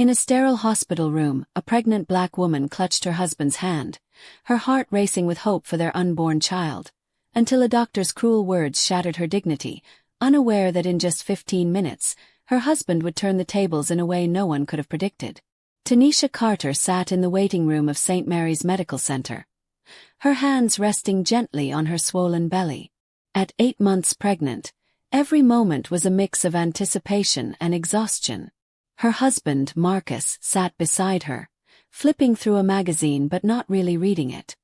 In a sterile hospital room, a pregnant black woman clutched her husband's hand, her heart racing with hope for their unborn child, until a doctor's cruel words shattered her dignity, unaware that in just 15 minutes, her husband would turn the tables in a way no one could have predicted. Tanisha Carter sat in the waiting room of St. Mary's Medical Center, her hands resting gently on her swollen belly. At 8 months pregnant, every moment was a mix of anticipation and exhaustion. Her husband, Marcus, sat beside her, flipping through a magazine but not really reading it.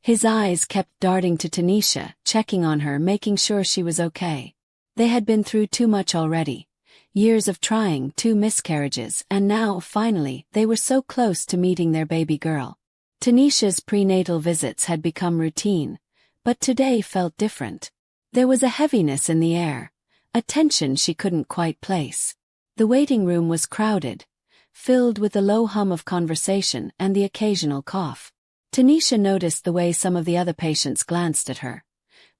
His eyes kept darting to Tanisha, checking on her, making sure she was okay. They had been through too much already. Years of trying, 2 miscarriages, and now, finally, they were so close to meeting their baby girl. Tanisha's prenatal visits had become routine, but today felt different. There was a heaviness in the air, a tension she couldn't quite place. The waiting room was crowded, filled with the low hum of conversation and the occasional cough. Tanisha noticed the way some of the other patients glanced at her.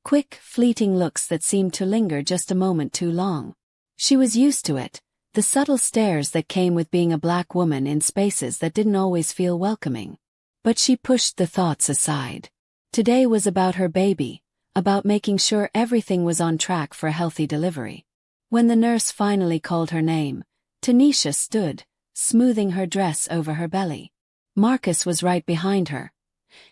Quick, fleeting looks that seemed to linger just a moment too long. She was used to it, the subtle stares that came with being a black woman in spaces that didn't always feel welcoming. But she pushed the thoughts aside. Today was about her baby, about making sure everything was on track for a healthy delivery. When the nurse finally called her name, Tanisha stood, smoothing her dress over her belly. Marcus was right behind her,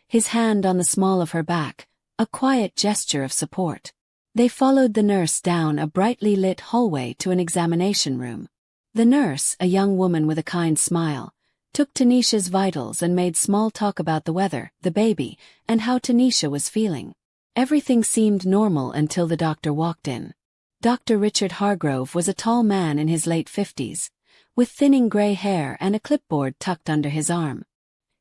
his hand on the small of her back, a quiet gesture of support. They followed the nurse down a brightly lit hallway to an examination room. The nurse, a young woman with a kind smile, took Tanisha's vitals and made small talk about the weather, the baby, and how Tanisha was feeling. Everything seemed normal until the doctor walked in. Dr. Richard Hargrove was a tall man in his late 50s, with thinning gray hair and a clipboard tucked under his arm.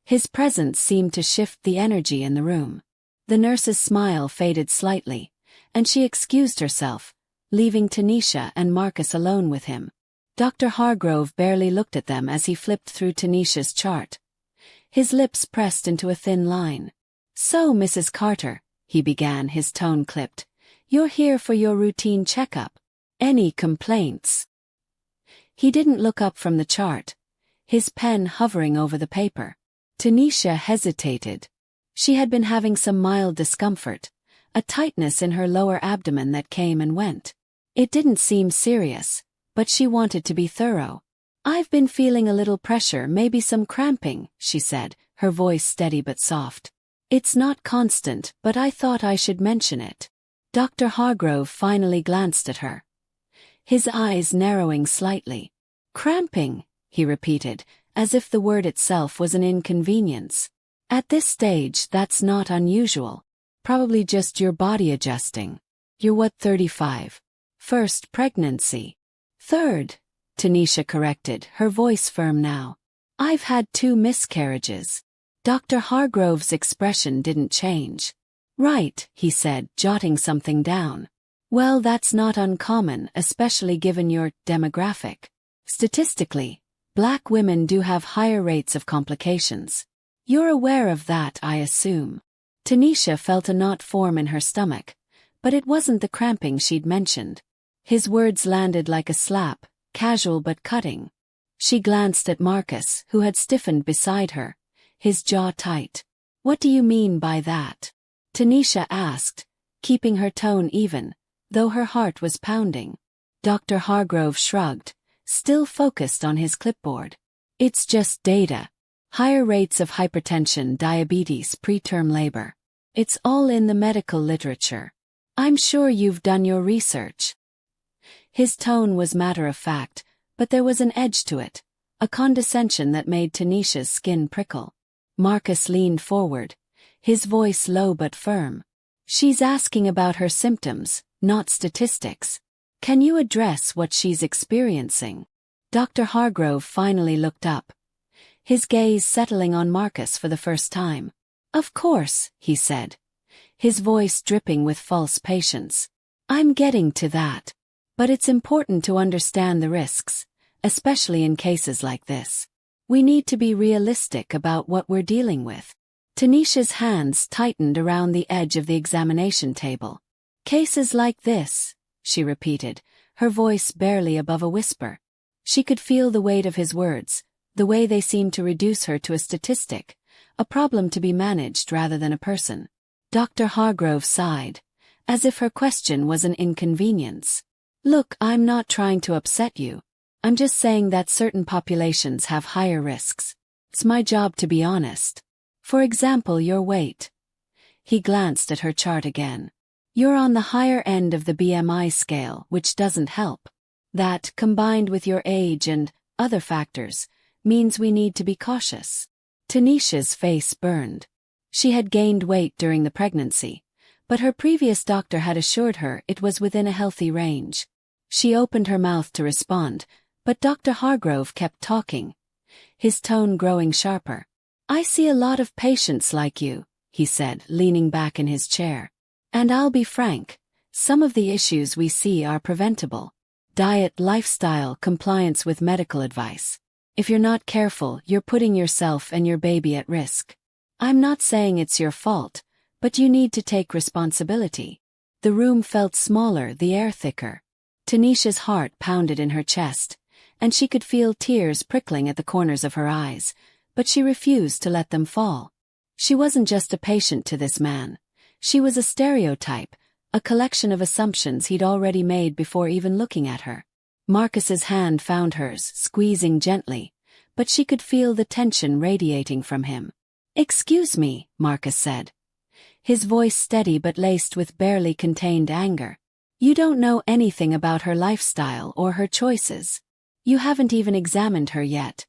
His presence seemed to shift the energy in the room. The nurse's smile faded slightly, and she excused herself, leaving Tanisha and Marcus alone with him. Dr. Hargrove barely looked at them as he flipped through Tanisha's chart. His lips pressed into a thin line. "So, Mrs. Carter," he began, his tone clipped, "you're here for your routine checkup. Any complaints?" He didn't look up from the chart, his pen hovering over the paper. Tanisha hesitated. She had been having some mild discomfort, a tightness in her lower abdomen that came and went. It didn't seem serious, but she wanted to be thorough. "I've been feeling a little pressure, maybe some cramping," she said, her voice steady but soft. "It's not constant, but I thought I should mention it." Dr. Hargrove finally glanced at her, his eyes narrowing slightly. "Cramping," he repeated, as if the word itself was an inconvenience. "At this stage, that's not unusual. Probably just your body adjusting. You're what, 35? First pregnancy?" "Third," Tanisha corrected, her voice firm now. "I've had 2 miscarriages." Dr. Hargrove's expression didn't change. "Right," he said, jotting something down. "Well, that's not uncommon, especially given your demographic. Statistically, black women do have higher rates of complications. You're aware of that, I assume." Tanisha felt a knot form in her stomach, but it wasn't the cramping she'd mentioned. His words landed like a slap, casual but cutting. She glanced at Marcus, who had stiffened beside her, his jaw tight. "What do you mean by that?" Tanisha asked, keeping her tone even, though her heart was pounding. Dr. Hargrove shrugged, still focused on his clipboard. "It's just data. Higher rates of hypertension, diabetes, preterm labor. It's all in the medical literature. I'm sure you've done your research." His tone was matter-of-fact, but there was an edge to it, a condescension that made Tanisha's skin prickle. Marcus leaned forward, his voice low but firm. "She's asking about her symptoms, not statistics. Can you address what she's experiencing?" Dr. Hargrove finally looked up, his gaze settling on Marcus for the first time. "Of course," he said, his voice dripping with false patience. "I'm getting to that. But it's important to understand the risks, especially in cases like this. We need to be realistic about what we're dealing with." Tanisha's hands tightened around the edge of the examination table. "Cases like this," she repeated, her voice barely above a whisper. She could feel the weight of his words, the way they seemed to reduce her to a statistic, a problem to be managed rather than a person. Dr. Hargrove sighed, as if her question was an inconvenience. Look, I'm not trying to upset you. I'm just saying that certain populations have higher risks. It's my job to be honest. For example, your weight. He glanced at her chart again. You're on the higher end of the BMI scale, which doesn't help. That, combined with your age and other factors, means we need to be cautious. Tanisha's face burned. She had gained weight during the pregnancy, but her previous doctor had assured her it was within a healthy range. She opened her mouth to respond, but Dr. Hargrove kept talking, his tone growing sharper. I see a lot of patients like you, he said, leaning back in his chair. And I'll be frank, some of the issues we see are preventable. Diet, lifestyle, compliance with medical advice. If you're not careful, you're putting yourself and your baby at risk. I'm not saying it's your fault, but you need to take responsibility. The room felt smaller, the air thicker. Tanisha's heart pounded in her chest, and she could feel tears prickling at the corners of her eyes, but she refused to let them fall. She wasn't just a patient to this man. She was a stereotype, a collection of assumptions he'd already made before even looking at her. Marcus's hand found hers, squeezing gently, but she could feel the tension radiating from him. Excuse me, Marcus said, his voice steady but laced with barely contained anger. You don't know anything about her lifestyle or her choices. You haven't even examined her yet,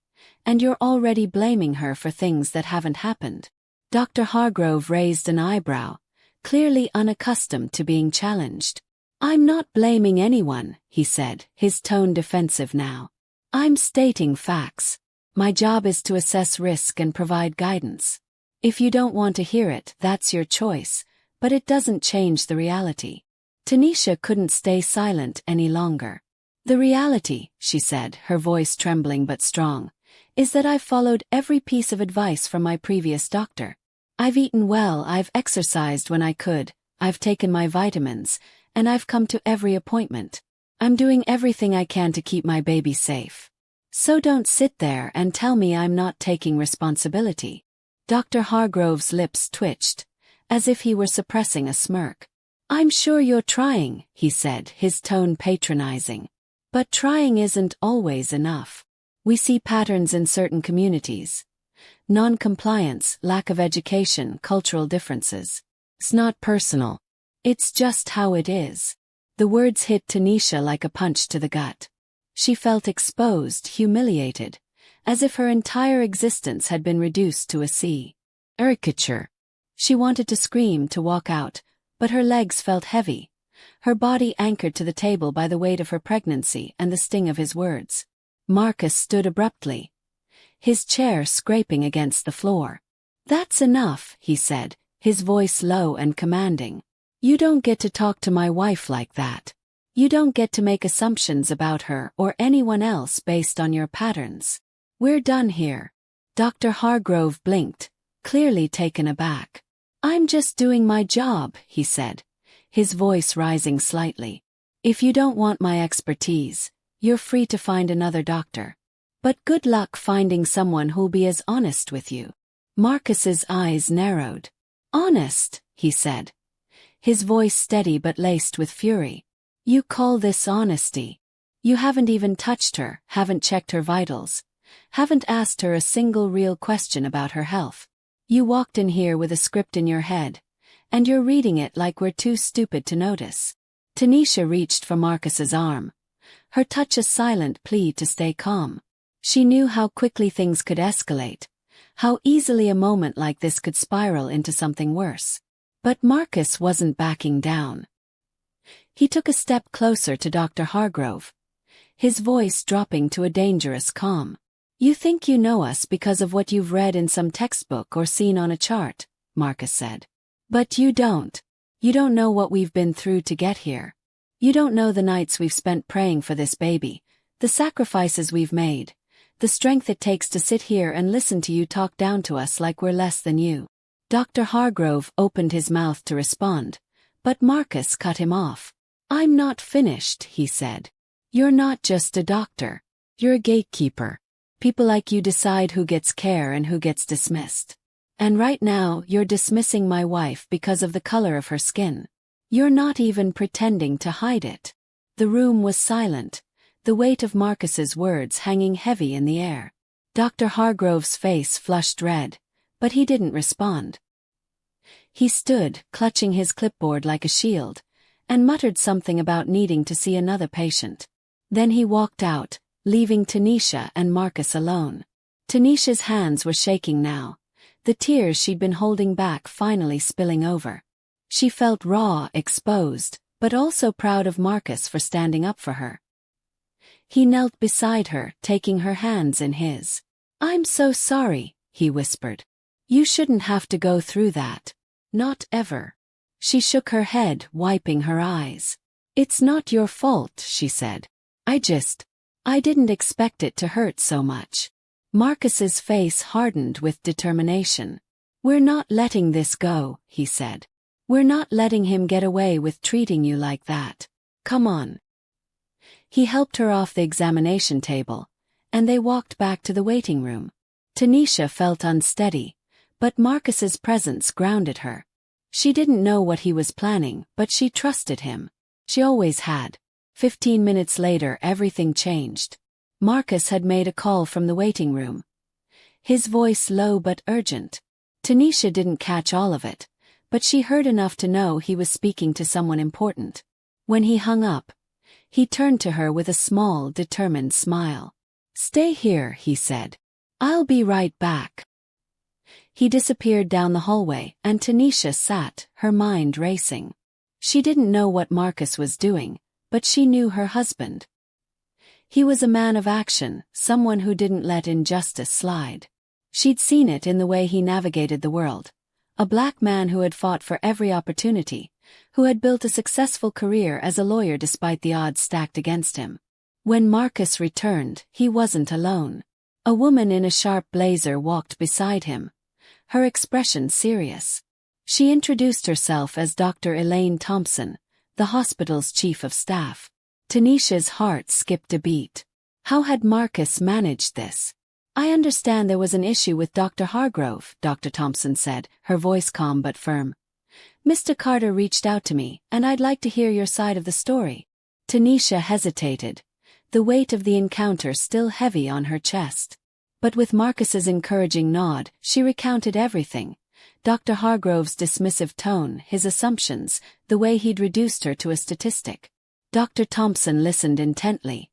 and you're already blaming her for things that haven't happened. Dr. Hargrove raised an eyebrow, clearly unaccustomed to being challenged. I'm not blaming anyone, he said, his tone defensive now. I'm stating facts. My job is to assess risk and provide guidance. If you don't want to hear it, that's your choice, but it doesn't change the reality. Tanisha couldn't stay silent any longer. The reality, she said, her voice trembling but strong, is that I've followed every piece of advice from my previous doctor. I've eaten well, I've exercised when I could, I've taken my vitamins, and I've come to every appointment. I'm doing everything I can to keep my baby safe. So don't sit there and tell me I'm not taking responsibility. Dr. Hargrove's lips twitched, as if he were suppressing a smirk. I'm sure you're trying, he said, his tone patronizing. But trying isn't always enough. We see patterns in certain communities. Non-compliance, lack of education, cultural differences. It's not personal. It's just how it is. The words hit Tanisha like a punch to the gut. She felt exposed, humiliated, as if her entire existence had been reduced to a caricature. She wanted to scream, to walk out, but her legs felt heavy, her body anchored to the table by the weight of her pregnancy and the sting of his words. Marcus stood abruptly, his chair scraping against the floor. That's enough, he said, his voice low and commanding. You don't get to talk to my wife like that. You don't get to make assumptions about her or anyone else based on your patterns. We're done here. Dr. Hargrove blinked, clearly taken aback. I'm just doing my job, he said, his voice rising slightly. If you don't want my expertise, you're free to find another doctor. But good luck finding someone who'll be as honest with you. Marcus's eyes narrowed. Honest, he said, his voice steady but laced with fury. You call this honesty? You haven't even touched her, haven't checked her vitals, haven't asked her a single real question about her health. You walked in here with a script in your head, and you're reading it like we're too stupid to notice. Tanisha reached for Marcus's arm, her touch a silent plea to stay calm. She knew how quickly things could escalate, how easily a moment like this could spiral into something worse. But Marcus wasn't backing down. He took a step closer to Dr. Hargrove, his voice dropping to a dangerous calm. You think you know us because of what you've read in some textbook or seen on a chart, Marcus said. But you don't. You don't know what we've been through to get here. You don't know the nights we've spent praying for this baby, the sacrifices we've made, the strength it takes to sit here and listen to you talk down to us like we're less than you. Dr. Hargrove opened his mouth to respond, but Marcus cut him off. I'm not finished, he said. You're not just a doctor. You're a gatekeeper. People like you decide who gets care and who gets dismissed. And right now, you're dismissing my wife because of the color of her skin. You're not even pretending to hide it." The room was silent, the weight of Marcus's words hanging heavy in the air. Dr. Hargrove's face flushed red, but he didn't respond. He stood, clutching his clipboard like a shield, and muttered something about needing to see another patient. Then he walked out, leaving Tanisha and Marcus alone. Tanisha's hands were shaking now, the tears she'd been holding back finally spilling over. She felt raw, exposed, but also proud of Marcus for standing up for her. He knelt beside her, taking her hands in his. "I'm so sorry," he whispered. "You shouldn't have to go through that. Not ever." She shook her head, wiping her eyes. "It's not your fault," she said. I didn't expect it to hurt so much." Marcus's face hardened with determination. "We're not letting this go," he said. "We're not letting him get away with treating you like that. Come on." He helped her off the examination table, and they walked back to the waiting room. Tanisha felt unsteady, but Marcus's presence grounded her. She didn't know what he was planning, but she trusted him. She always had. 15 minutes later, everything changed. Marcus had made a call from the waiting room. His voice low but urgent. Tanisha didn't catch all of it, but she heard enough to know he was speaking to someone important. When he hung up, he turned to her with a small, determined smile. "Stay here," he said. "I'll be right back." He disappeared down the hallway, and Tanisha sat, her mind racing. She didn't know what Marcus was doing, but she knew her husband. He was a man of action, someone who didn't let injustice slide. She'd seen it in the way he navigated the world. A black man who had fought for every opportunity, who had built a successful career as a lawyer despite the odds stacked against him. When Marcus returned, he wasn't alone. A woman in a sharp blazer walked beside him, her expression serious. She introduced herself as Dr. Elaine Thompson, the hospital's chief of staff. Tanisha's heart skipped a beat. How had Marcus managed this? "I understand there was an issue with Dr. Hargrove," Dr. Thompson said, her voice calm but firm. "Mr. Carter reached out to me, and I'd like to hear your side of the story." Tanisha hesitated, the weight of the encounter still heavy on her chest. But with Marcus's encouraging nod, she recounted everything. Dr. Hargrove's dismissive tone, his assumptions, the way he'd reduced her to a statistic. Dr. Thompson listened intently,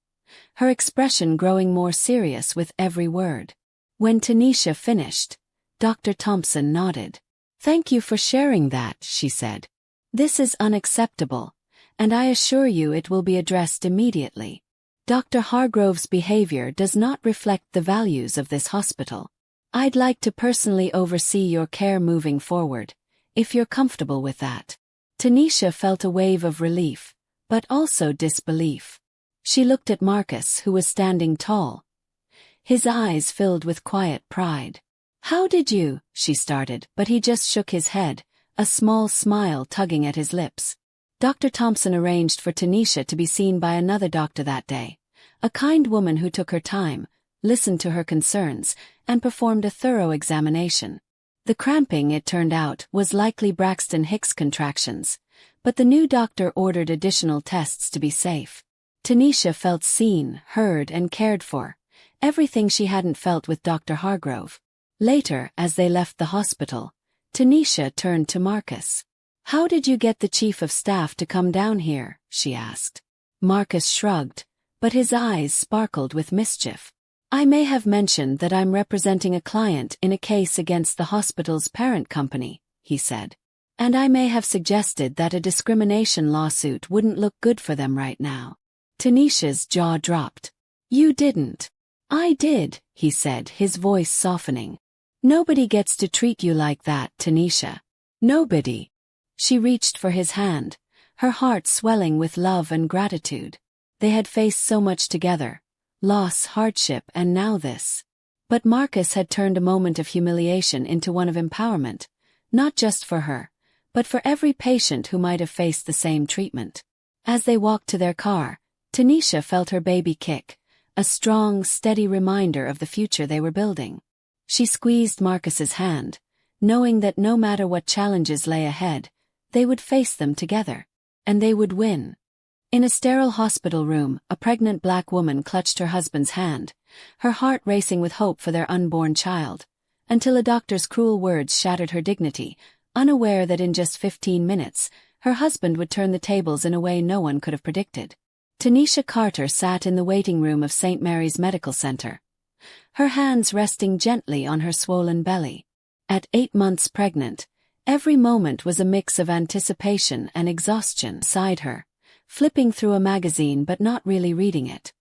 her expression growing more serious with every word. When Tanisha finished, Dr. Thompson nodded. "Thank you for sharing that," she said. "This is unacceptable, and I assure you it will be addressed immediately. Dr. Hargrove's behavior does not reflect the values of this hospital. I'd like to personally oversee your care moving forward, if you're comfortable with that." Tanisha felt a wave of relief, but also disbelief. She looked at Marcus, who was standing tall, his eyes filled with quiet pride. "How did you?" she started, but he just shook his head, a small smile tugging at his lips. Dr. Thompson arranged for Tanisha to be seen by another doctor that day, a kind woman who took her time, listened to her concerns, and performed a thorough examination. The cramping, it turned out, was likely Braxton Hicks contractions, but the new doctor ordered additional tests to be safe. Tanisha felt seen, heard, and cared for, everything she hadn't felt with Dr. Hargrove. Later, as they left the hospital, Tanisha turned to Marcus. "How did you get the chief of staff to come down here?" she asked. Marcus shrugged, but his eyes sparkled with mischief. "I may have mentioned that I'm representing a client in a case against the hospital's parent company," he said. "And I may have suggested that a discrimination lawsuit wouldn't look good for them right now." Tanisha's jaw dropped. "You didn't." "I did," he said, his voice softening. "Nobody gets to treat you like that, Tanisha. Nobody." She reached for his hand, her heart swelling with love and gratitude. They had faced so much together, loss, hardship, and now this. But Marcus had turned a moment of humiliation into one of empowerment, not just for her, but for every patient who might have faced the same treatment. As they walked to their car, Tanisha felt her baby kick, a strong, steady reminder of the future they were building. She squeezed Marcus's hand, knowing that no matter what challenges lay ahead, they would face them together. And they would win. In a sterile hospital room, a pregnant black woman clutched her husband's hand, her heart racing with hope for their unborn child, until a doctor's cruel words shattered her dignity, unaware that in just 15 minutes, her husband would turn the tables in a way no one could have predicted. Tanisha Carter sat in the waiting room of St. Mary's Medical Center, her hands resting gently on her swollen belly. At 8 months pregnant, every moment was a mix of anticipation and exhaustion. Beside her, flipping through a magazine but not really reading it.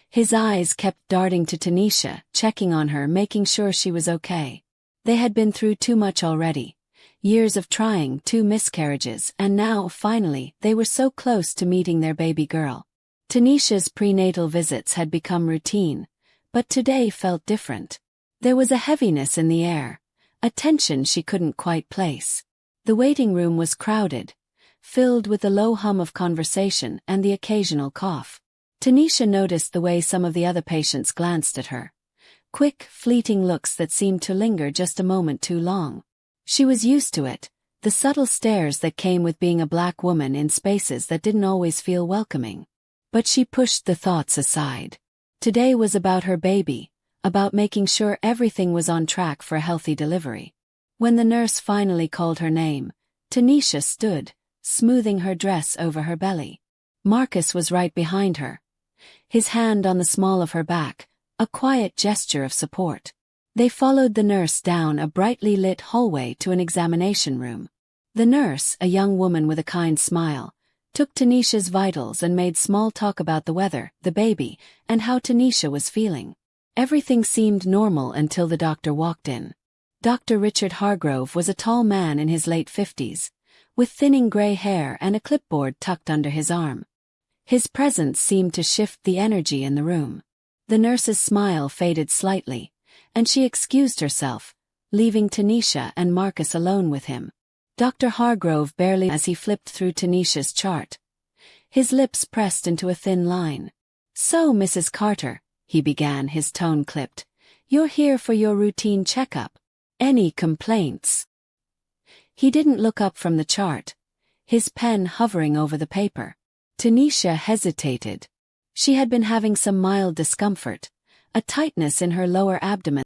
His eyes kept darting to Tanisha, checking on her, making sure she was okay. They had been through too much already. Years of trying, 2 miscarriages, and now, finally, they were so close to meeting their baby girl. Tanisha's prenatal visits had become routine, but today felt different. There was a heaviness in the air, a tension she couldn't quite place. The waiting room was crowded, filled with the low hum of conversation and the occasional cough. Tanisha noticed the way some of the other patients glanced at her. Quick, fleeting looks that seemed to linger just a moment too long. She was used to it, the subtle stares that came with being a black woman in spaces that didn't always feel welcoming. But she pushed the thoughts aside. Today was about her baby, about making sure everything was on track for a healthy delivery. When the nurse finally called her name, Tanisha stood, smoothing her dress over her belly. Marcus was right behind her, his hand on the small of her back, a quiet gesture of support. They followed the nurse down a brightly lit hallway to an examination room. The nurse, a young woman with a kind smile, took Tanisha's vitals and made small talk about the weather, the baby, and how Tanisha was feeling. Everything seemed normal until the doctor walked in. Dr. Richard Hargrove was a tall man in his late 50s, with thinning gray hair and a clipboard tucked under his arm. His presence seemed to shift the energy in the room. The nurse's smile faded slightly, and she excused herself, leaving Tanisha and Marcus alone with him. Dr. Hargrove barely as he flipped through Tanisha's chart. His lips pressed into a thin line. "So, Mrs. Carter," he began, his tone clipped, "you're here for your routine checkup. Any complaints?" He didn't look up from the chart, his pen hovering over the paper. Tanisha hesitated. She had been having some mild discomfort, a tightness in her lower abdomen